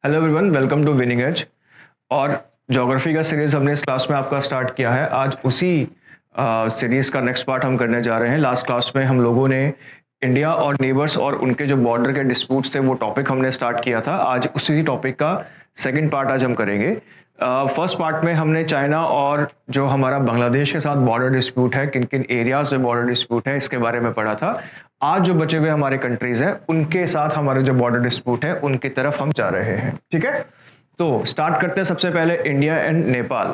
Hello everyone, welcome to Winning Edge. और geography का series हमने इस क्लास में आपका स्टार्ट किया है। आज उसी सीरीज का नेक्स्ट पार्ट हम करने जा रहे हैं। लास्ट क्लास में हम लोगों ने इंडिया और नेबर्स और उनके जो बॉर्डर के डिस्प्यूट्स थे वो टॉपिक हमने स्टार्ट किया था। आज उसी टॉपिक का सेकंड पार्ट आज हम करेंगे। फर्स्ट पार्ट में हमने चाइना और जो हमारा बांग्लादेश के साथ बॉर्डर डिस्प्यूट है, किन किन एरियाज में बॉर्डर डिस्प्यूट है, इसके बारे में पढ़ा था। आज जो बचे हुए हमारे कंट्रीज हैं उनके साथ हमारे जो बॉर्डर डिस्प्यूट है उनकी तरफ हम जा रहे हैं। ठीक है, तो स्टार्ट करते हैं सबसे पहले इंडिया एंड नेपाल।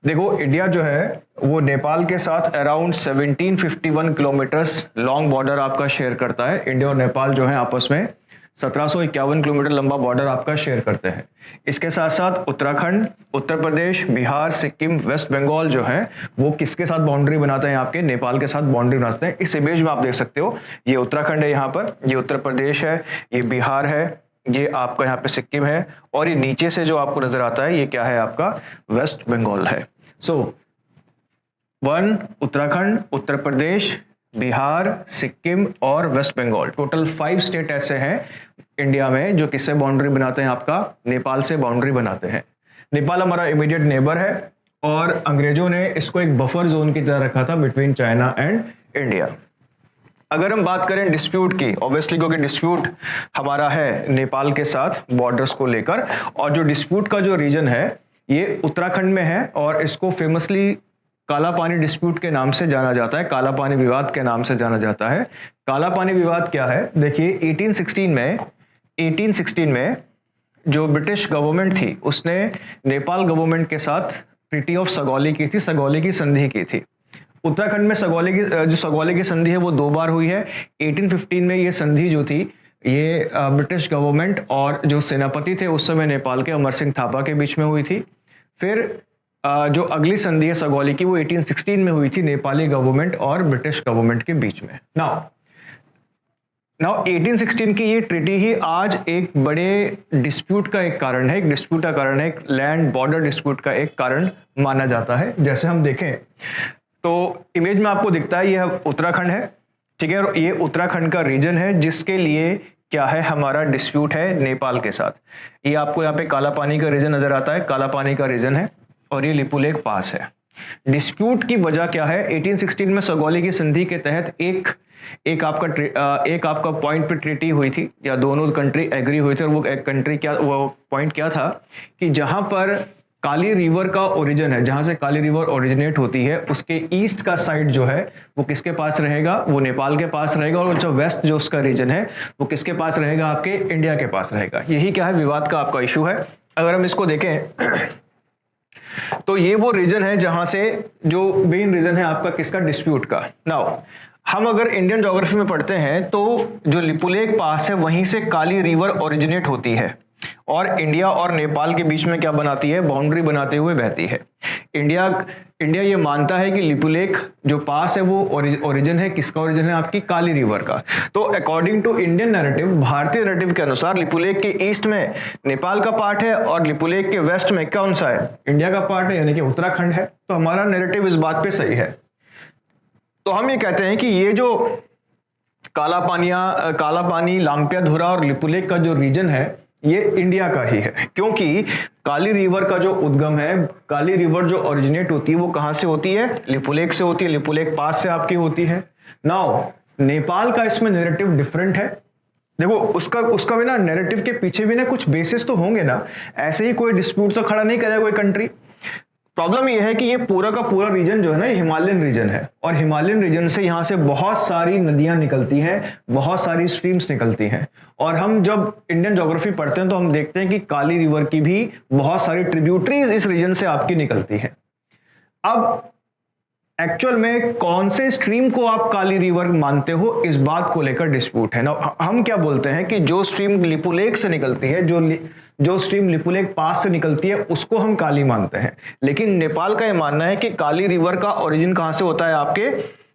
देखो, इंडिया जो है वो नेपाल के साथ अराउंड 1751 किलोमीटर्स लॉन्ग बॉर्डर आपका शेयर करता है। इंडिया और नेपाल जो है आपस में 1751 किलोमीटर लंबा बॉर्डर आपका शेयर करते हैं। इसके साथ साथ उत्तराखंड, उत्तर प्रदेश, बिहार, सिक्किम, वेस्ट बंगाल जो है वो किसके साथ बाउंड्री बनाते हैं? आपके नेपाल के साथ बाउंड्री बनाते हैं। इस इमेज में आप देख सकते हो, ये उत्तराखंड है, यहाँ पर ये उत्तर प्रदेश है, ये बिहार है, ये आपका यहाँ पे सिक्किम है, और ये नीचे से जो आपको नजर आता है ये क्या है? आपका वेस्ट बंगाल है। सो उत्तराखंड, उत्तर प्रदेश, बिहार, सिक्किम और वेस्ट बंगाल, टोटल 5 स्टेट ऐसे हैं इंडिया में जो किससे बाउंड्री बनाते हैं? आपका नेपाल से बाउंड्री बनाते हैं। नेपाल हमारा इमीडिएट नेबर है और अंग्रेजों ने इसको एक बफर जोन की तरह रखा था बिटवीन चाइना एंड इंडिया। अगर हम बात करें डिस्प्यूट की, ऑब्वियसली क्योंकि डिस्प्यूट हमारा है नेपाल के साथ बॉर्डर्स को लेकर, और जो डिस्प्यूट का जो रीजन है ये उत्तराखंड में है और इसको फेमसली काला पानी डिस्प्यूट के नाम से जाना जाता है, काला पानी विवाद के नाम से जाना जाता है। काला पानी विवाद क्या है? देखिए, 1816 में जो ब्रिटिश गवर्नमेंट थी उसने नेपाल गवर्नमेंट के साथ ट्रीटी ऑफ सगौली की थी, सगौली की संधि की थी। उत्तराखंड में सगौली की संधि है वो 2 बार हुई है। 1815 में ये संधि जो थी ये ब्रिटिश गवर्नमेंट और जो सेनापति थे उस समय नेपाल के अमर सिंह थापा के बीच में हुई थी। फिर जो अगली संधि है सगौली की वो 1816 में हुई थी नेपाली गवर्नमेंट और ब्रिटिश गवर्नमेंट के बीच में। नाउ 1816 की ये ट्रीटी ही आज एक बड़े डिस्प्यूट का एक कारण है, एक लैंड बॉर्डर डिस्प्यूट का एक कारण माना जाता है। जैसे हम देखें तो इमेज में आपको दिखता है ये उत्तराखंड है, ठीक है, और ये उत्तराखंड का रीजन है जिसके लिए क्या है? हमारा डिस्प्यूट है नेपाल के साथ। ये आपको यहाँ पे काला पानी का रीजन नजर आता है, काला पानी का रीजन है, और ये लिपुलेख पास है। डिस्प्यूट की वजह क्या है? 1816 में सगौली की संधि के तहत एक आपका पॉइंट पे ट्रीटी हुई थी, या दोनों कंट्री एग्री हुए थे, और वो पॉइंट क्या था कि जहां पर काली रिवर का ओरिजिन है, जहां से काली रिवर ओरिजिनेट होती है, उसके ईस्ट का साइड जो है वो किसके पास रहेगा? वो नेपाल के पास रहेगा, और जो वेस्ट जो उसका रीजन है वो किसके पास रहेगा? आपके इंडिया के पास रहेगा। यही क्या है? विवाद का आपका इशू है। अगर हम इसको देखें तो ये वो रीजन है जहां से जो मेन रीजन है आपका किसका? डिस्प्यूट का। नाउ हम अगर इंडियन ज्योग्राफी में पढ़ते हैं तो जो लिपुलेख पास है वहीं से काली रिवर ओरिजिनेट होती है और इंडिया और नेपाल के बीच में क्या बनाती है? बाउंड्री बनाते हुए बहती है। इंडिया ये मानता है कि लिपुलेख जो पास है वो ओरिजिन है, किसका ओरिजिन है? आपकी काली रिवर का। तो अकॉर्डिंग टू इंडियन नैरेटिव, भारतीय नैरेटिव के अनुसार लिपुलेख के ईस्ट में नेपाल का पार्ट है और लिपुलेख के वेस्ट में कौन सा है? इंडिया का पार्ट है, यानी कि उत्तराखंड है। तो हमारा नैरेटिव इस बात पे सही है। तो हम ये कहते हैं कि ये जो काला पानी, लामपियाधुरा और लिपुलेख का जो रीजन है ये इंडिया का ही है, क्योंकि काली रिवर का जो उद्गम है, काली रिवर जो ओरिजिनेट होती है वो कहां से होती है? लिपुलेख से होती है, लिपुलेख पास से आपकी होती है। नाउ नेपाल का इसमें नैरेटिव डिफरेंट है। देखो, उसका भी ना नैरेटिव के पीछे भी ना कुछ बेसिस तो होंगे ना, ऐसे ही कोई डिस्प्यूट तो खड़ा नहीं करेगा कोई कंट्री। प्रॉब्लम यह है कि ये पूरा का पूरा रीजन जो है ना ये हिमालयन रीजन है, और हिमालयन रीजन से यहाँ से बहुत सारी नदियां निकलती हैं, बहुत सारी स्ट्रीम्स निकलती हैं, और हम जब इंडियन ज्योग्राफी पढ़ते हैं तो हम देखते हैं कि काली रिवर की भी बहुत सारी ट्रिब्यूटरीज इस रीजन से आपकी निकलती हैं। अब एक्चुअल में कौन से स्ट्रीम को आप काली रिवर मानते हो, इस बात को लेकर डिस्प्यूट है ना। हम क्या बोलते हैं कि जो स्ट्रीम लिपुलेख से निकलती है, जो स्ट्रीम लिपुलेख पास से निकलती है उसको हम काली मानते हैं, लेकिन नेपाल का यह मानना है कि काली रिवर का ओरिजिन कहां से होता है? आपके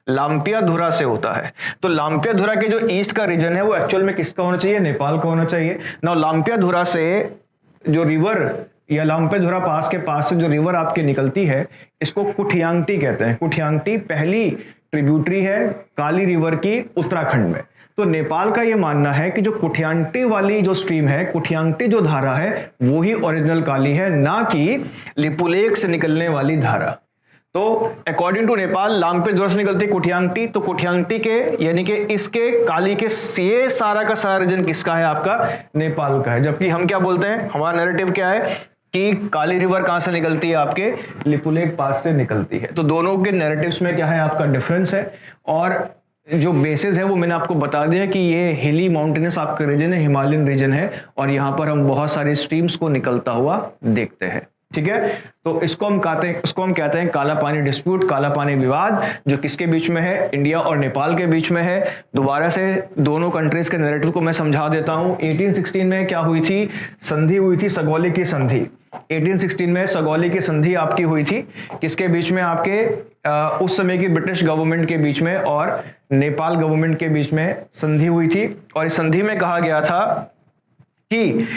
लामपियाधुरा से होता है। तो लामपियाधुरा के जो ईस्ट का रीजन है वो एक्चुअल में किसका होना चाहिए? नेपाल का होना चाहिए ना। लामपियाधुरा से जो रिवर या लामपियाधुरा पास से जो रिवर आपके निकलती है इसको कुठियांगटी कहते हैं। कुठियांगटी पहली ट्रिब्यूटरी है काली रिवर की उत्तराखंड में। तो नेपाल का यह मानना है कि जो कुठियांगटे वाली जो स्ट्रीम है, कुठियांगटे जो धारा है वो ही ओरिजिनल काली है, ना कि लिपुलेख से निकलने वाली धारा। तो अकॉर्डिंग टू नेपाल लामपे द्वारा से निकलती कुठियांगटी, तो कुठियांगटी के यानी कि इसके काली के ये सारा का सारा रीजन किसका है? आपका नेपाल का है। जबकि हम क्या बोलते हैं, हमारा नैरेटिव क्या है कि काली रिवर कहां से निकलती है? आपके लिपुलेख पास से निकलती है। तो दोनों के नैरेटिव्स में क्या है? आपका डिफरेंस है। और जो बेसिस है वो मैंने आपको बता दिया कि ये हिली माउंटेनस आपका रीजन है, हिमालयन रीजन है, और यहां पर हम बहुत सारी स्ट्रीम्स को निकलता हुआ देखते हैं। ठीक है, तो इसको हम कहते हैं काला पानी डिस्प्यूट, काला पानी विवाद, जो किसके बीच में है? इंडिया और नेपाल के बीच में है। दोबारा से दोनों कंट्रीज के नैरेटिव को मैं समझा देता हूं। 1816 में क्या हुई थी? संधि हुई थी, सगौली की संधि। 1816 में सगौली की संधि आपकी हुई थी, किसके बीच में? आपके उस समय की ब्रिटिश गवर्नमेंट के बीच में और नेपाल गवर्नमेंट के बीच में संधि हुई थी। और इस संधि में कहा गया था कि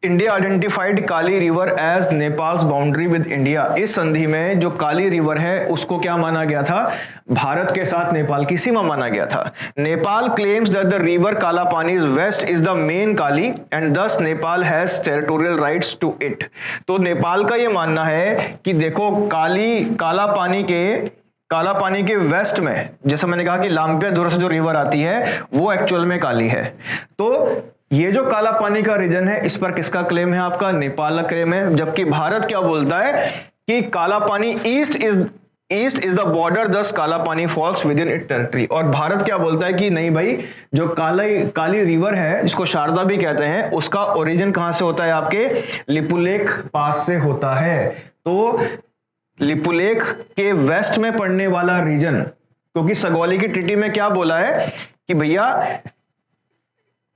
India identified Kali river as Nepal's boundary with India. इस संधि में जो काली रिवर है उसको क्या माना गया था? भारत के साथ नेपाल की सीमा माना गया था। Nepal claims that the river Kala Pani west is the main Kali and thus Nepal has territorial rights to it. तो नेपाल का यह मानना है कि देखो काला पानी के वेस्ट में, जैसा मैंने कहा कि लामपे धुर से जो रिवर आती है वो एक्चुअल में काली है। तो ये जो काला पानी का रीजन है इस पर किसका क्लेम है? आपका नेपाल का क्लेम है। जबकि भारत क्या बोलता है कि काला पानी east is the border, this Kala Pani falls within it territory. और भारत क्या बोलता है कि नहीं भाई, जो काली रिवर है जिसको शारदा भी कहते हैं, उसका ओरिजिन कहां से होता है? आपके लिपुलेख पास से होता है। तो लिपुलेख के वेस्ट में पड़ने वाला रीजन, क्योंकि सगौली की ट्रीटी में क्या बोला है कि भैया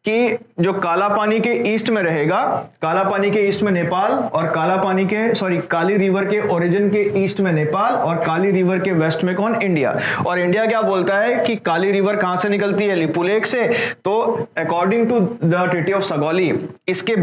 कि जो काला पानी के ईस्ट में रहेगा, काला पानी के ईस्ट में नेपाल, और काली रिवर के ओरिजिन के ईस्ट में नेपाल, और काली रिवर के वेस्ट में कौन? इंडिया। और इंडिया क्या बोलता है कि काली रिवर कहां से निकलती है? लिपुलेख से। तो according to the treaty of Sagauli, इसके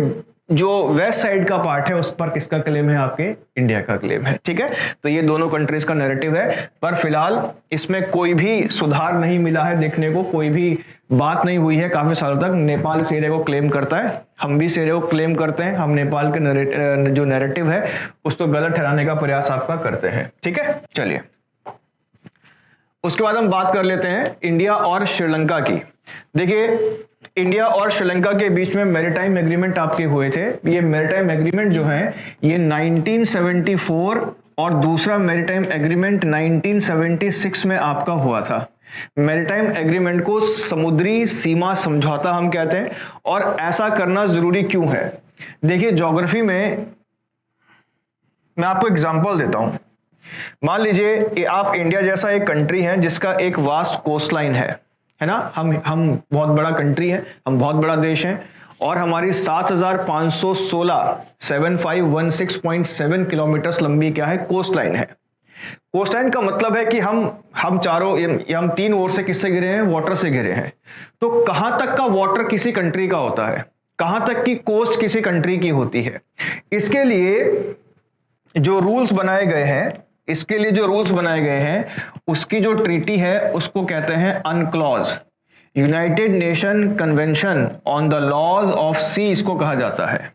जो वेस्ट साइड का पार्ट है उस पर किसका क्लेम है? आपके इंडिया का क्लेम है। ठीक है, तो ये दोनों कंट्रीज का नैरेटिव है, पर फिलहाल इसमें कोई भी सुधार नहीं मिला है देखने को, कोई भी बात नहीं हुई है काफी सालों तक। नेपाल इस एरिया को क्लेम करता है, हम भी इस एरिया को क्लेम करते हैं। हम नेपाल के जो नैरेटिव है उसको गलत ठहराने का प्रयास आपका करते हैं। ठीक है, चलिए उसके बाद हम बात कर लेते हैं इंडिया और श्रीलंका की। देखिए, इंडिया और श्रीलंका के बीच में मैरीटाइम एग्रीमेंट आपके हुए थे। ये मैरीटाइम एग्रीमेंट जो है ये 1974 और दूसरा मैरीटाइम एग्रीमेंट 1976 में आपका हुआ था। मैरीटाइम एग्रीमेंट को समुद्री सीमा समझौता हम कहते हैं। और ऐसा करना जरूरी क्यों है? देखिए, ज्योग्राफी में मैं आपको एग्जांपल देता हूं। मान लीजिए आप इंडिया जैसा एक कंट्री है जिसका एक वास्ट कोस्ट लाइन है ना। हम बहुत बड़ा कंट्री है, हम बहुत बड़ा देश है, और हमारी 7516 किलोमीटर लंबी क्या है? कोस्ट लाइन है। कोस्ट लाइन का मतलब है कि हम चारों या हम तीन ओर से किससे घिरे हैं? वाटर से घिरे हैं। तो कहां तक का वाटर किसी कंट्री का होता है? कहां तक की कोस्ट किसी कंट्री की होती है? इसके लिए जो रूल्स बनाए गए हैं उसकी जो ट्रीटी है उसको कहते हैं UNCLOS. United Nation Convention on the laws of sea इसको कहा जाता है।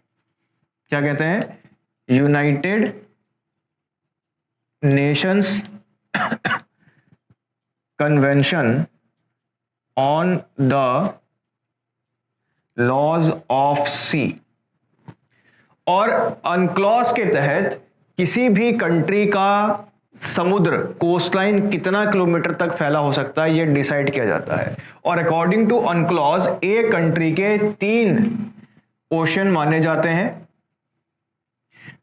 क्या कहते हैं? United Nations Convention on the laws of sea. और अनक्लॉज के तहत किसी भी कंट्री का समुद्र कोस्टलाइन कितना किलोमीटर तक फैला हो सकता है, यह डिसाइड किया जाता है। और अकॉर्डिंग टू अनक्लॉज एक कंट्री के 3 ओशन माने जाते हैं।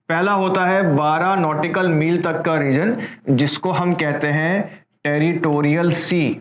पहला होता है 12 नॉटिकल मील तक का रीजन, जिसको हम कहते हैं टेरिटोरियल सी।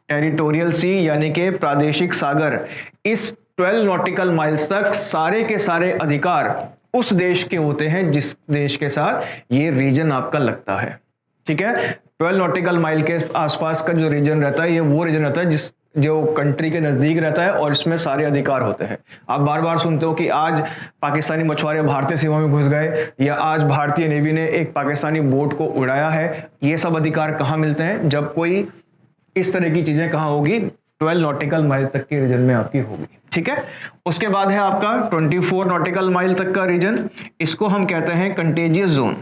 टेरिटोरियल सी यानी कि प्रादेशिक सागर। इस 12 नॉटिकल माइल्स तक सारे के सारे अधिकार उस देश के होते हैं जिस देश के साथ ये रीजन आपका लगता है। ठीक है, 12 नॉटिकल माइल के आसपास का जो रीजन रहता है ये वो रीजन रहता है जो कंट्री के नज़दीक रहता है और इसमें सारे अधिकार होते हैं। आप बार बार सुनते हो कि आज पाकिस्तानी मछुआरे भारतीय सीमा में घुस गए, या आज भारतीय नेवी ने एक पाकिस्तानी बोट को उड़ाया है। ये सब अधिकार कहाँ मिलते हैं? जब कोई इस तरह की चीज़ें कहाँ होगी? 12 नॉटिकल माइल तक के रीजन में आपकी होगी। ठीक है, उसके बाद है आपका 24 नॉटिकल माइल तक का रीजन। इसको हम कहते हैं कंटेजियस जोन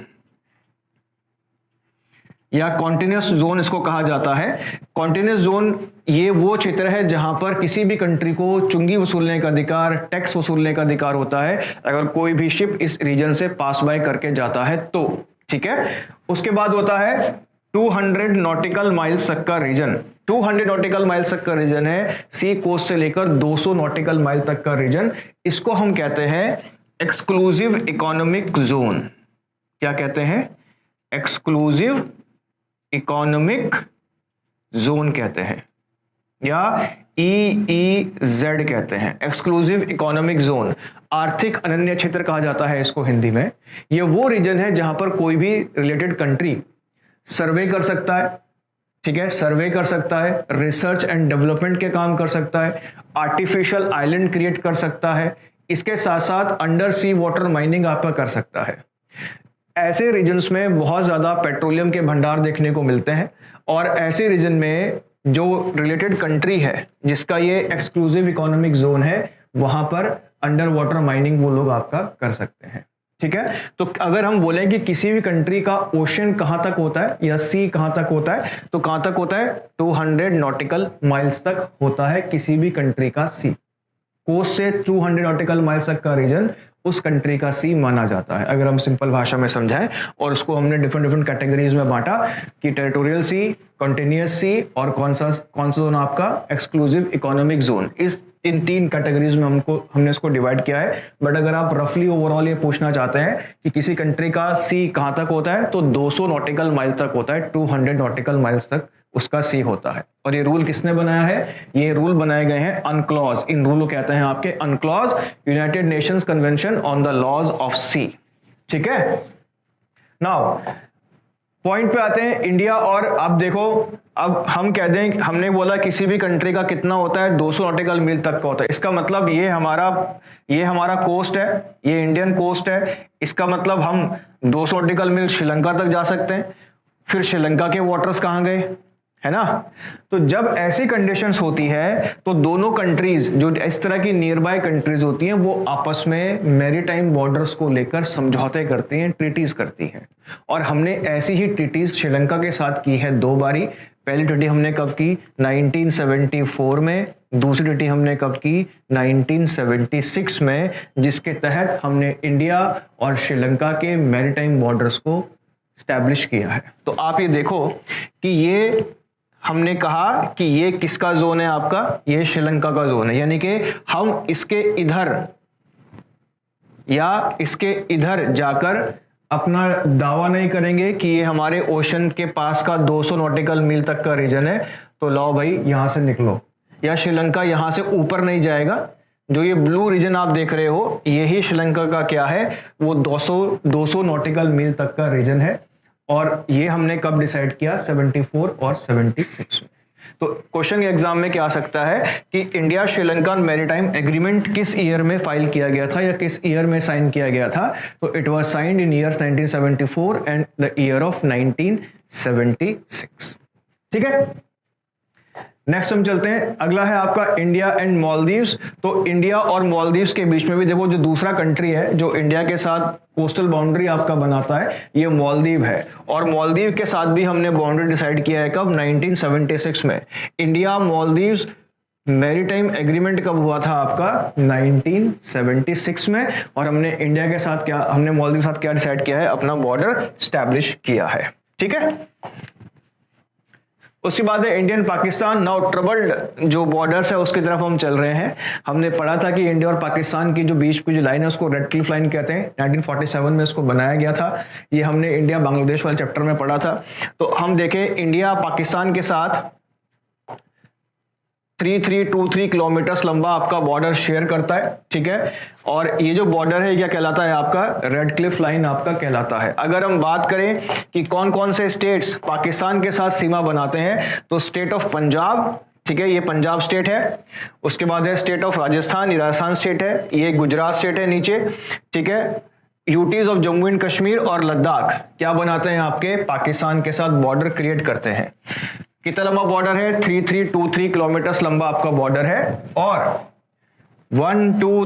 या कॉन्टिन्यूस जोन इसको कहा जाता है। कॉन्टिन्यूस जोन ये वो क्षेत्र है जहां पर किसी भी कंट्री को चुंगी वसूलने का अधिकार, टैक्स वसूलने का अधिकार होता है अगर कोई भी शिप इस रीजन से पास बाय करके जाता है तो। ठीक है, उसके बाद होता है 200 नॉटिकल माइल्स तक का रीजन। 200 नॉटिकल माइल्स तक का रीजन है सी कोस्ट से लेकर 200 नॉटिकल माइल तक का रीजन। इसको हम कहते हैं एक्सक्लूसिव इकोनॉमिक जोन। क्या कहते हैं? एक्सक्लूसिव इकोनॉमिक जोन कहते हैं, या EEZ कहते हैं, एक्सक्लूसिव इकोनॉमिक जोन। आर्थिक अनन्य क्षेत्र कहा जाता है इसको हिंदी में। ये वो रीजन है जहां पर कोई भी रिलेटेड कंट्री सर्वे कर सकता है। ठीक है, सर्वे कर सकता है, रिसर्च एंड डेवलपमेंट के काम कर सकता है, आर्टिफिशियल आइलैंड क्रिएट कर सकता है, इसके साथ साथ अंडर सी वाटर माइनिंग आपका कर सकता है। ऐसे रीजन्स में बहुत ज़्यादा पेट्रोलियम के भंडार देखने को मिलते हैं, और ऐसे रीजन में जो रिलेटेड कंट्री है जिसका ये एक्सक्लूसिव इकोनॉमिक जोन है, वहां पर अंडर वाटर माइनिंग वो लोग आपका कर सकते हैं। ठीक है, तो अगर हम बोलें कि किसी भी कंट्री का ओशन कहां तक होता है या सी कहां तक होता है, तो कहां तक होता है? 200 नॉटिकल माइल्स तक होता है किसी भी कंट्री का सी। कोस्ट से 200 नॉटिकल माइल्स तक का रीजन उस कंट्री का सी माना जाता है, अगर हम सिंपल भाषा में समझाएं। और उसको हमने डिफरेंट कैटेगरीज में बांटा कि टेरिटोरियल सी, कॉन्टिन्यूअस सी और कौन सा जोन आपका? Exclusive economic zone. इन 3 कैटेगरीज में हमने इसको डिवाइड किया है। बट अगर आप रफली ओवरऑल ये पूछना चाहते हैं कि किसी कंट्री का सी कहां तक होता है, तो 200 नॉटिकल माइल तक होता है। 200 नॉटिकल माइल्स तक उसका सी होता है। और ये रूल किसने बनाया है? ये रूल बनाए गए हैं अनक्लॉज। इन रूल को कहते हैं आपके UNCLOS, United Nations Convention on the laws of sea. ठीक है, नाउ पॉइंट पे आते हैं इंडिया। और अब देखो, अब हम कह दें, हमने बोला किसी भी कंट्री का कितना होता है? 200 नॉटिकल मील तक का होता है। इसका मतलब ये हमारा कोस्ट है, ये इंडियन कोस्ट है। इसका मतलब हम 200 नॉटिकल मील श्रीलंका तक जा सकते हैं। फिर श्रीलंका के वाटर्स कहाँ गए, है ना? तो जब ऐसी कंडीशंस होती है तो दोनों कंट्रीज, जो इस तरह की नियर बाय कंट्रीज होती हैं, वो आपस में मैरीटाइम बॉर्डर्स को लेकर समझौते करती हैं, ट्रीटीज करती हैं। और हमने ऐसी ही ट्रीटीज श्रीलंका के साथ की है 2 बारी। पहली ट्रीटी हमने कब की? 1974 में। दूसरी ट्रीटी हमने कब की? 1976 में, जिसके तहत हमने इंडिया और श्रीलंका के मैरीटाइम बॉर्डर्स को स्टैब्लिश किया है। तो आप ये देखो कि ये हमने कहा कि ये किसका जोन है आपका? ये श्रीलंका का जोन है। यानी कि हम इसके इधर या इसके इधर जाकर अपना दावा नहीं करेंगे कि ये हमारे ओशन के पास का 200 नॉटिकल मील तक का रीजन है, तो लाओ भाई यहां से निकलो। या श्रीलंका यहां से ऊपर नहीं जाएगा। जो ये ब्लू रीजन आप देख रहे हो, यही श्रीलंका का क्या है? वो 200 नॉटिकल मील तक का रीजन है। और ये हमने कब डिसाइड किया? 74 और 76 में। तो क्वेश्चन एग्जाम में क्या आ सकता है कि इंडिया श्रीलंका मैरीटाइम एग्रीमेंट किस ईयर में फाइल किया गया था या किस ईयर में साइन किया गया था? तो it was signed in years 1974 and the year of 1976। ठीक है, नेक्स्ट हम चलते हैं। अगला है आपका इंडिया एंड मालदीव्स। तो इंडिया और मालदीव्स के बीच में भी देखो, जो दूसरा कंट्री है जो इंडिया के साथ कोस्टल बाउंड्री आपका बनाता है, ये मालदीव है। और मालदीव के साथ भी हमने बाउंड्री डिसाइड किया है कब? 1976 में। इंडिया मालदीव्स मैरीटाइम एग्रीमेंट कब हुआ था आपका? 1976 में। और हमने इंडिया के साथ क्या, हमने मालदीव के साथ क्या डिसाइड किया है? अपना बॉर्डर स्टैब्लिश किया है। ठीक है, उसके बाद है इंडियन पाकिस्तान। नाउ ट्रबल्ड जो बॉर्डर्स है उसकी तरफ हम चल रहे हैं। हमने पढ़ा था कि इंडिया और पाकिस्तान की जो बीच की जो लाइन है उसको रेड क्लिफ लाइन कहते हैं। 1947 में इसको बनाया गया था। ये हमने इंडिया बांग्लादेश वाले चैप्टर में पढ़ा था। तो हम देखें, इंडिया पाकिस्तान के साथ 3323 किलोमीटर लंबा आपका बॉर्डर शेयर करता है। ठीक है, और ये जो बॉर्डर है क्या कहलाता है आपका? रेड क्लिफ लाइन आपका कहलाता है। अगर हम बात करें कि कौन कौन से स्टेट्स पाकिस्तान के साथ सीमा बनाते हैं, तो स्टेट ऑफ पंजाब, ठीक है, ये पंजाब स्टेट है। उसके बाद है स्टेट ऑफ राजस्थान, ये राजस्थान स्टेट है। ये गुजरात स्टेट है नीचे, ठीक है। UTs of Jammu and Kashmir और लद्दाख क्या बनाते हैं, आपके पाकिस्तान के साथ बॉर्डर क्रिएट करते हैं। कितना लंबा बॉर्डर है, 3323 किलोमीटर लंबा आपका बॉर्डर है। और 1 2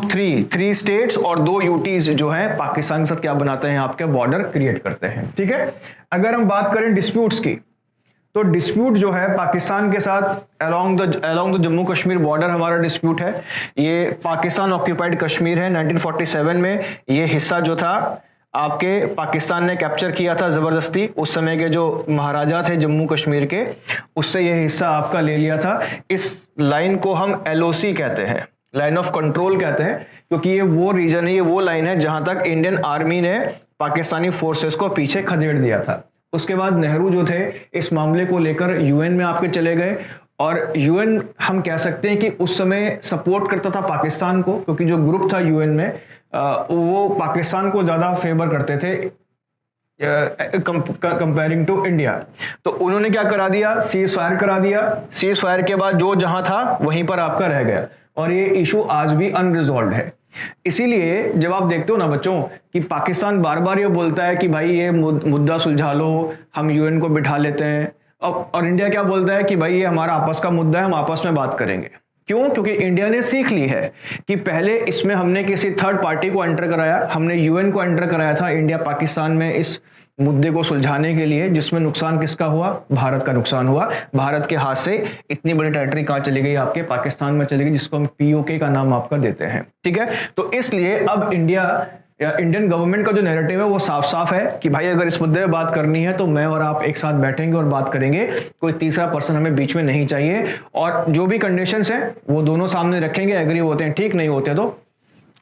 3 स्टेट्स और 2 यूटीज जो है पाकिस्तान के साथ क्या बनाते हैं, आपके बॉर्डर क्रिएट करते हैं। ठीक है, अगर हम बात करें डिस्प्यूट्स की, तो डिस्प्यूट जो है पाकिस्तान के साथ along the Jammu Kashmir border हमारा डिस्प्यूट है। ये पाकिस्तान ऑक्यूपाइड कश्मीर है। 1947 में ये हिस्सा जो था आपके पाकिस्तान ने कैप्चर किया था जबरदस्ती। उस समय के जो महाराजा थे जम्मू कश्मीर के, उससे ये हिस्सा आपका ले लिया था। इस लाइन को हम LOC कहते हैं, लाइन ऑफ कंट्रोल कहते हैं, क्योंकि ये वो रीजन है, ये वो लाइन है जहां तक इंडियन आर्मी ने पाकिस्तानी फोर्सेस को पीछे खदेड़ दिया था। उसके बाद नेहरू जो थे इस मामले को लेकर UN में आपके चले गए, और UN हम कह सकते हैं कि उस समय सपोर्ट करता था पाकिस्तान को, क्योंकि जो ग्रुप था UN में वो पाकिस्तान को ज्यादा फेवर करते थे कंपेयरिंग टू इंडिया। तो उन्होंने क्या करा दिया, सीज फायर करा दिया। सीज फायर के बाद जो जहां था वहीं पर आपका रह गया, और ये इशू आज भी अनरिजॉल्व है। इसीलिए जब आप देखते हो ना बच्चों कि पाकिस्तान बार बार ये बोलता है कि भाई ये मुद्दा सुलझा लो, हम UN को बिठा लेते हैं, और इंडिया क्या बोलता है कि भाई ये हमारा आपस का मुद्दा है, हम आपस में बात करेंगे। क्यों? क्योंकि इंडिया ने सीख ली है कि पहले इसमें हमने किसी थर्ड पार्टी को एंटर कराया, हमने UN को एंटर कराया था इंडिया पाकिस्तान में इस मुद्दे को सुलझाने के लिए, जिसमें नुकसान किसका हुआ, भारत का नुकसान हुआ। भारत के हाथ से इतनी बड़ी टेरिटरी कहां चली गई, आपके पाकिस्तान में चली गई, जिसको हम POK का नाम आपका देते हैं। ठीक है, तो इसलिए अब इंडियन गवर्नमेंट का जो नैरेटिव है वो साफ साफ है कि भाई अगर इस मुद्दे पे बात करनी है तो मैं और आप एक साथ बैठेंगे और बात करेंगे, कोई तीसरा पर्सन हमें बीच में नहीं चाहिए, और जो भी कंडीशंस हैं वो दोनों सामने रखेंगे, एग्री होते हैं ठीक, नहीं होते तो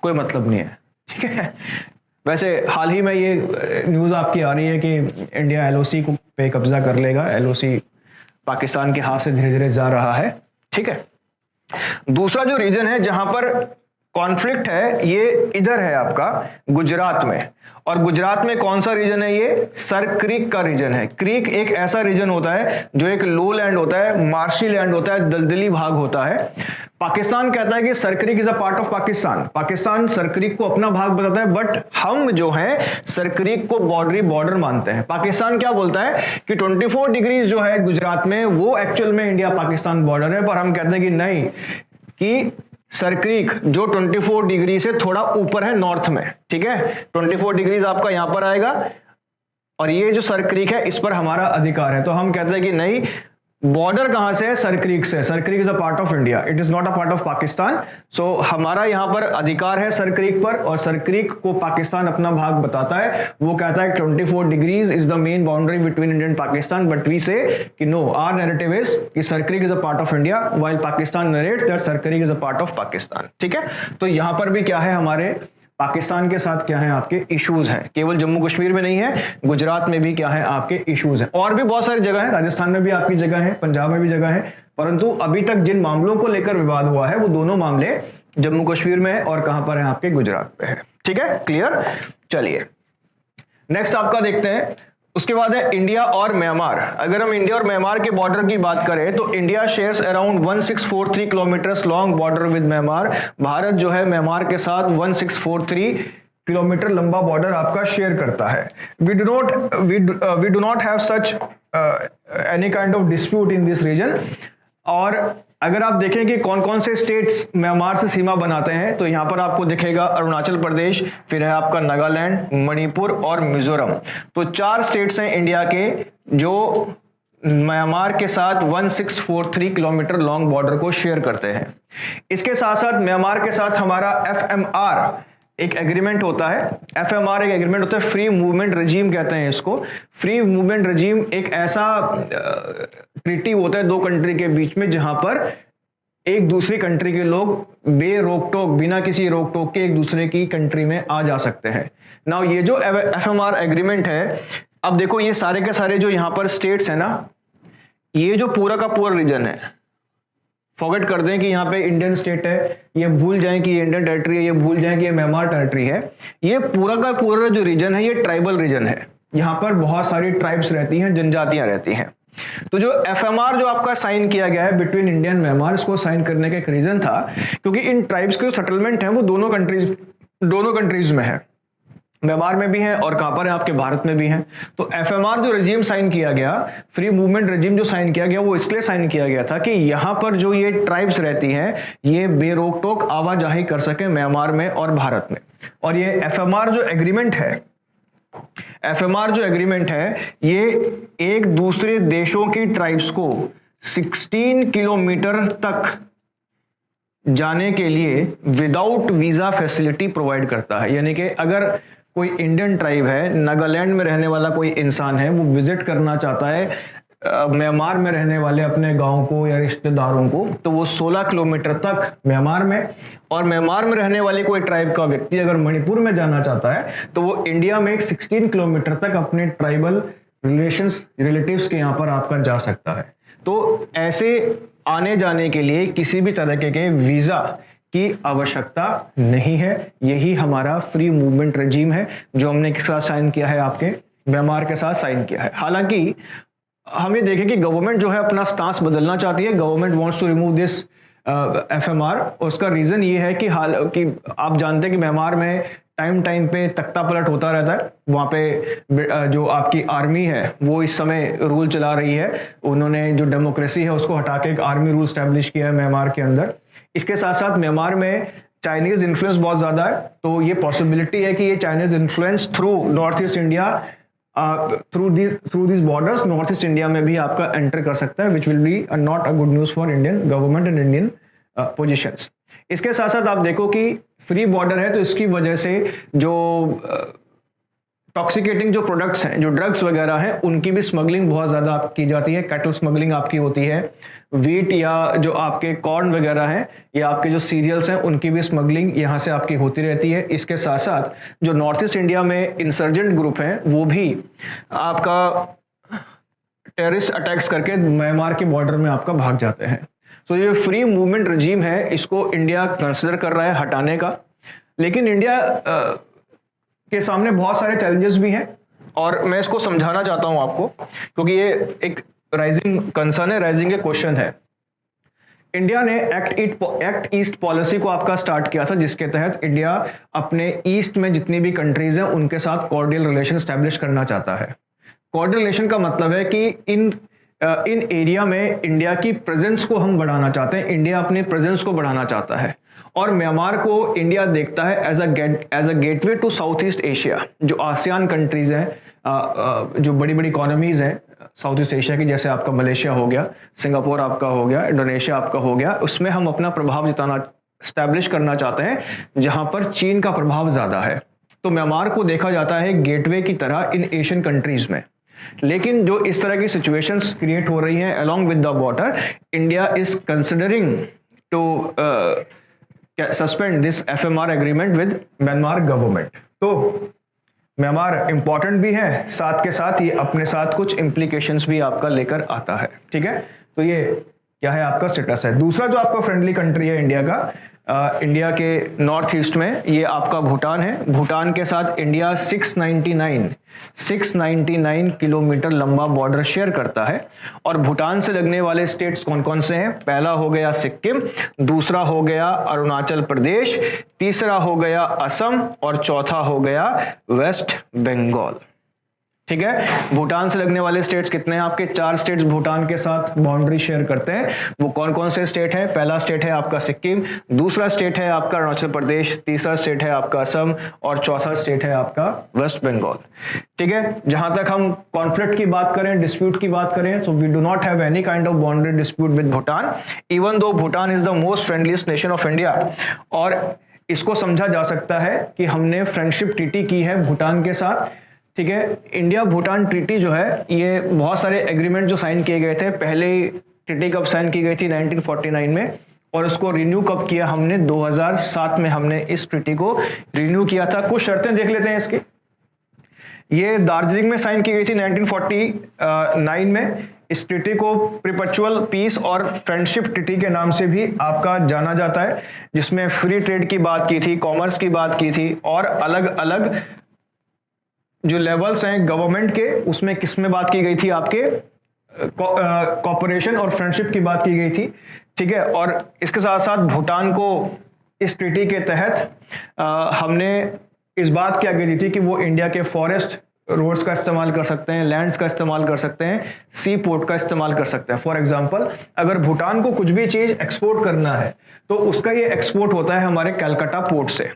कोई मतलब नहीं है। ठीक है, वैसे हाल ही में ये न्यूज़ आपकी आ रही है कि इंडिया LOC को पे कब्जा कर लेगा, LOC पाकिस्तान के हाथ से धीरे धीरे जा रहा है। ठीक है, दूसरा जो रीजन है जहां पर कॉन्फ्लिक्ट है ये इधर है आपका गुजरात में। और गुजरात में कौन सा रीजन है, ये सर क्रीक का रीजन है। क्रीक एक ऐसा रीजन होता है जो एक लो लैंड होता है, मार्शी लैंड होता है, दलदली भाग होता है। पाकिस्तान कहता है कि Sir creek is a part of Pakistan, Pakistan sir creek को अपना भाग बताता है, बट हम जो है सर क्रीक को बॉर्डर मानते हैं। पाकिस्तान क्या बोलता है कि 24 डिग्रीज जो है गुजरात में वो एक्चुअल में इंडिया पाकिस्तान बॉर्डर है, पर हम कहते हैं कि नहीं, कि सर क्रीक जो 24 डिग्री से थोड़ा ऊपर है नॉर्थ में। ठीक है, 24 डिग्रीज आपका यहां पर आएगा, और ये जो सर क्रीक है इस पर हमारा अधिकार है। तो हम कहते हैं कि नहीं, बॉर्डर कहां से है, सर क्रीक से। Sir creek is a part of India, it is not a part of Pakistan. So हमारा यहां पर अधिकार है सर क्रीक पर, और सर क्रीक को पाकिस्तान अपना भाग बताता है। वो कहता है 24 degrees is the main boundary between India and Pakistan, but we say कि नो, आवर नैरेटिव इज कि Sir creek is a part of India, while Pakistan narrates that Sir creek is a part of Pakistan. ठीक है, तो यहां पर भी क्या है, हमारे पाकिस्तान के साथ क्या है, आपके इश्यूज हैं। केवल जम्मू कश्मीर में नहीं है, गुजरात में भी क्या है, आपके इश्यूज हैं। और भी बहुत सारी जगह है, राजस्थान में भी आपकी जगह है, पंजाब में भी जगह है, परंतु अभी तक जिन मामलों को लेकर विवाद हुआ है वो दोनों मामले जम्मू कश्मीर में है, और कहां पर है, आपके गुजरात पे है। ठीक है, क्लियर। चलिए नेक्स्ट आपका देखते हैं। उसके बाद है इंडिया और म्यांमार। अगर हम इंडिया और म्यांमार के बॉर्डर की बात करें तो India shares around 1643 kilometre long border with Myanmar. Bharat जो है म्यांमार के साथ 1643 किलोमीटर लंबा बॉर्डर आपका शेयर करता है। We do not have such any kind of dispute in this region. और अगर आप देखें कि कौन कौन से स्टेट्स म्यांमार से सीमा बनाते हैं, तो यहां पर आपको दिखेगा अरुणाचल प्रदेश, फिर है आपका नागालैंड, मणिपुर और मिजोरम। तो 4 स्टेट्स हैं इंडिया के जो म्यांमार के साथ 1643 किलोमीटर लॉन्ग बॉर्डर को शेयर करते हैं। इसके साथ साथ म्यांमार के साथ हमारा FMR एक एग्रीमेंट होता है। FMR एक एग्रीमेंट होता है, फ्री मूवमेंट रजीम कहते हैं इसको। फ्री मूवमेंट रजीम एक ऐसा ट्रीटी होता है 2 कंट्री के बीच में, जहां पर एक दूसरी कंट्री के लोग बेरोक-टोक, बिना किसी रोक टोक के एक दूसरे की कंट्री में आ जा सकते हैं। नाउ ये जो FMR एग्रीमेंट है, अब देखो ये सारे के सारे जो यहां पर स्टेट्स है ना, ये जो पूरा का पूरा रीजन है, फॉरगेट कर दें कि यहाँ पे इंडियन स्टेट है, ये भूल जाएं कि ये इंडियन टेरिटरी है, ये भूल जाएं कि ये म्यांमार टेरिटरी है। ये पूरा का पूरा जो रीजन है ये ट्राइबल रीजन है। यहाँ पर बहुत सारी ट्राइब्स रहती हैं, जनजातियां रहती हैं। तो जो FMR जो आपका साइन किया गया है बिटवीन इंडिया एंड म्यांमार, इसको साइन करने का एक रीजन था क्योंकि इन ट्राइब्स के जो सेटलमेंट है वो दोनों कंट्रीज में है, म्यांमार में भी है और कहां पर है, आपके भारत में भी है। तो FMR जो रेजिम साइन किया गया, फ्री मूवमेंट रेजिम जो साइन किया गया, वो इसलिए साइन किया गया था कि यहां पर जो ये ट्राइब्स रहती हैं ये बेरोक टोक आवाजाही कर सके म्यांमार में और भारत में। और ये FMR जो एग्रीमेंट है ये एक दूसरे देशों की ट्राइब्स को 16 किलोमीटर तक जाने के लिए विदाउट वीजा फैसिलिटी प्रोवाइड करता है। यानी कि अगर कोई इंडियन ट्राइब है, नागालैंड में रहने वाला कोई इंसान है, वो विजिट करना चाहता है म्यांमार में रहने वाले अपने गांव को या रिश्तेदारों को, तो वो 16 किलोमीटर तक म्यांमार में, और म्यांमार में रहने वाले कोई ट्राइब का व्यक्ति अगर मणिपुर में जाना चाहता है तो वो इंडिया में 16 किलोमीटर तक अपने ट्राइबल रिलेटिव्स के यहाँ पर आपका जा सकता है। तो ऐसे आने जाने के लिए किसी भी तरह के वीजा की आवश्यकता नहीं है। यही हमारा फ्री मूवमेंट रेजिम है जो हमने किसके साथ साइन किया है, आपके म्यांमार के साथ साइन किया है। हालांकि हम ये देखें कि गवर्नमेंट जो है अपना स्टांस बदलना चाहती है, government wants to remove this FMR। उसका रीजन ये है कि आप जानते हैं कि म्यांमार में टाइम पे तख्ता पलट होता रहता है। वहाँ पे जो आपकी आर्मी है वो इस समय रूल चला रही है। उन्होंने जो डेमोक्रेसी है उसको हटा के एक आर्मी रूल स्टैब्लिश किया है म्यांमार के अंदर। इसके साथ साथ म्यांमार में चाइनीज इन्फ्लुएंस बहुत ज्यादा है, तो ये पॉसिबिलिटी है कि ये Chinese influence through north east India, through this borders north east India में भी आपका एंटर कर सकता है, which will be not a good news for Indian government and Indian positions. इसके साथ साथ आप देखो कि फ्री बॉर्डर है तो इसकी वजह से जो टॉक्सिकेटिंग जो प्रोडक्ट्स हैं, जो ड्रग्स वगैरह हैं, उनकी भी स्मगलिंग बहुत ज़्यादा की जाती है। कैटल स्मगलिंग आपकी होती है, वीट या जो आपके कॉर्न वगैरह हैं या आपके जो सीरियल्स हैं उनकी भी स्मगलिंग यहाँ से आपकी होती रहती है। इसके साथ साथ जो नॉर्थ ईस्ट इंडिया में इंसर्जेंट ग्रुप हैं वो भी आपका टेररिस्ट अटैक्स करके म्यांमार के बॉर्डर में आपका भाग जाते हैं। तो ये फ्री मूवमेंट रजीम है, इसको इंडिया कंसिडर कर रहा है हटाने का, लेकिन इंडिया के सामने बहुत सारे चैलेंजेस भी हैं और मैं इसको समझाना चाहता हूं आपको, क्योंकि ये एक राइजिंग कंसर्न है, राइजिंग क्वेश्चन है। इंडिया ने एक्ट ईस्ट पॉलिसी को आपका स्टार्ट किया था, जिसके तहत इंडिया अपने ईस्ट में जितनी भी कंट्रीज हैं उनके साथ कॉर्डियल रिलेशन स्टैब्लिश करना चाहता है। कॉर्डियल रिलेशन का मतलब है कि इन एरिया में इंडिया की प्रेजेंस को हम बढ़ाना चाहते हैं, इंडिया अपनी प्रेजेंस को बढ़ाना चाहता है और म्यांमार को इंडिया देखता है as a gateway to South East Asia. जो आसियान कंट्रीज हैं, जो बड़ी बड़ी इकोनॉमीज हैं साउथ ईस्ट एशिया की, जैसे आपका मलेशिया हो गया, सिंगापुर आपका हो गया, इंडोनेशिया आपका हो गया, उसमें हम अपना प्रभाव जिताना स्टैब्लिश करना चाहते हैं जहां पर चीन का प्रभाव ज्यादा है। तो म्यांमार को देखा जाता है गेटवे की तरह इन एशियन कंट्रीज में। लेकिन जो इस तरह की सिचुएशंस क्रिएट हो रही हैं along with the border, India is considering to suspend this FMR agreement with Myanmar government. तो म्यांमार इंपॉर्टेंट भी है, साथ के साथ ये अपने साथ कुछ इम्प्लीकेशंस भी आपका लेकर आता है। ठीक है, तो ये क्या है आपका स्टेटस है। दूसरा जो आपका फ्रेंडली कंट्री है इंडिया का, इंडिया के नॉर्थ ईस्ट में ये आपका भूटान है। भूटान के साथ इंडिया 699 किलोमीटर लंबा बॉर्डर शेयर करता है और भूटान से लगने वाले स्टेट्स कौन कौन से हैं? पहला हो गया सिक्किम, दूसरा हो गया अरुणाचल प्रदेश, तीसरा हो गया असम और चौथा हो गया वेस्ट बंगाल। ठीक है, भूटान से लगने वाले स्टेट्स कितने हैं आपके? 4 स्टेट्स भूटान के साथ बाउंड्री शेयर करते हैं। वो कौन कौन से स्टेट हैं? पहला स्टेट है आपका सिक्किम, दूसरा स्टेट है आपका अरुणाचल प्रदेश, तीसरा स्टेट है आपका असम और चौथा स्टेट है आपका वेस्ट बंगाल। ठीक है, जहां तक हम कॉन्फ्लिक्ट की बात करें, डिस्प्यूट की बात करें, so we do not have any kind of boundary dispute with Bhutan, even though Bhutan is the most friendliest nation of India. और इसको समझा जा सकता है कि हमने फ्रेंडशिप ट्रीटी की है भूटान के साथ। ठीक है, इंडिया भूटान ट्रीटी जो है, ये बहुत सारे एग्रीमेंट जो साइन किए गए थे, पहले ट्रीटी कब साइन की गई थी? 1949 में, और उसको रिन्यू कब किया हमने? 2007 में हमने इस ट्रीटी को रिन्यू किया था। कुछ शर्तें देख लेते हैं इसकी। ये दार्जिलिंग में साइन की गई थी 1949 में। इस ट्रीटी को परपेचुअल पीस और फ्रेंडशिप ट्रीटी के नाम से भी आपका जाना जाता है, जिसमें फ्री ट्रेड की बात की थी, कॉमर्स की बात की थी और अलग अलग जो लेवल्स हैं गवर्नमेंट के, उसमें किस में बात की गई थी? आपके कॉपरेशन और फ्रेंडशिप की बात की गई थी, ठीक है। और इसके साथ साथ भूटान को इस ट्रीटी के तहत हमने इस बात की आगे दी थी कि वो इंडिया के फॉरेस्ट रोड्स का इस्तेमाल कर सकते हैं, लैंड्स का इस्तेमाल कर सकते हैं, सी पोर्ट का इस्तेमाल कर सकते हैं। फॉर एग्जांपल, अगर भूटान को कुछ भी चीज एक्सपोर्ट करना है तो उसका ये एक्सपोर्ट होता है हमारे कलकत्ता पोर्ट से,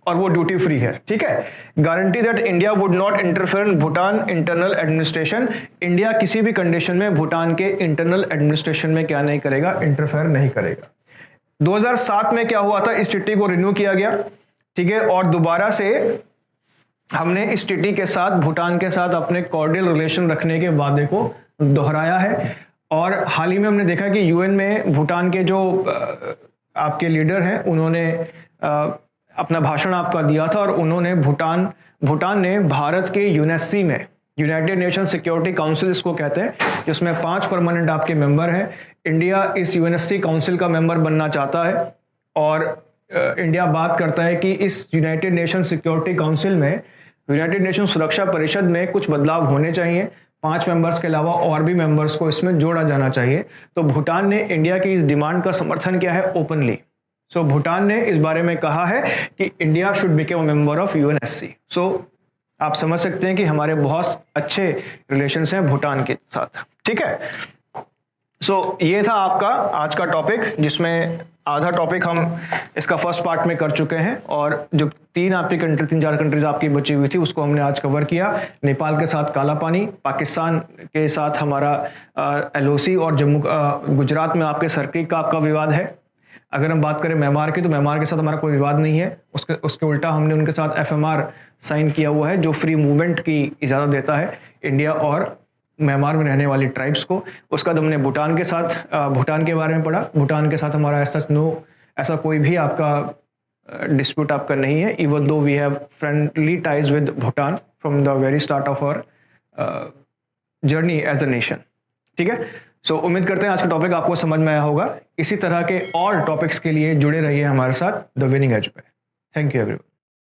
और वो ड्यूटी फ्री है, ठीक है। Guarantee that India would not interfere in Bhutan internal administration. India किसी भी कंडीशन में भूटान के इंटरनल एडमिनिस्ट्रेशन में क्या नहीं करेगा, इंटरफेयर नहीं करेगा। 2007 में क्या हुआ था, इस ट्रीटी को रिन्यू किया गया, ठीक है, और दोबारा से हमने इस ट्रीटी के साथ भूटान के साथ अपने कॉर्डियल रिलेशन रखने के वादे को दोहराया है। और हाल ही में हमने देखा कि यूएन में भूटान के जो आपके लीडर हैं, उन्होंने अपना भाषण आपका दिया था, और उन्होंने भूटान ने भारत के यूएनएससी में, यूनाइटेड नेशन सिक्योरिटी काउंसिल इसको कहते हैं, जिसमें 5 परमानेंट आपके मेंबर हैं। इंडिया इस यूएनएससी काउंसिल का मेंबर बनना चाहता है, और इंडिया बात करता है कि इस यूनाइटेड नेशन सिक्योरिटी काउंसिल में, यूनाइटेड नेशन सुरक्षा परिषद में कुछ बदलाव होने चाहिए। 5 मेंबर्स के अलावा और भी मेंबर्स को इसमें जोड़ा जाना चाहिए। तो भूटान ने इंडिया की इस डिमांड का समर्थन किया है ओपनली। सो भूटान ने इस बारे में कहा है कि India should become a member of UNSC. So आप समझ सकते हैं कि हमारे बहुत अच्छे रिलेशंस हैं भूटान के साथ, ठीक है। सो ये था आपका आज का टॉपिक, जिसमें आधा टॉपिक हम इसका फर्स्ट पार्ट में कर चुके हैं, और जो 3-4 कंट्रीज आपकी बची हुई थी उसको हमने आज कवर किया। नेपाल के साथ काला पानी, पाकिस्तान के साथ हमारा एलओसी, और गुजरात में आपके सर्किट का आपका विवाद है। अगर हम बात करें म्यांमार की, तो म्यांमार के साथ हमारा कोई विवाद नहीं है। उसके उल्टा हमने उनके साथ एफएमआर साइन किया हुआ है, जो फ्री मूवमेंट की इजाज़त देता है इंडिया और म्यांमार में रहने वाली ट्राइब्स को। उसका हमने भूटान के साथ भूटान के बारे में पढ़ा। भूटान के साथ हमारा ऐसा कोई भी आपका डिस्प्यूट आपका नहीं है, even though we have friendly ties with Bhutan from the very start of our journey as a nation, ठीक है। सो उम्मीद करते हैं आज का टॉपिक आपको समझ में आया होगा। इसी तरह के और टॉपिक्स के लिए जुड़े रहिए हमारे साथ द विनिंग एज पे। Thank you everyone.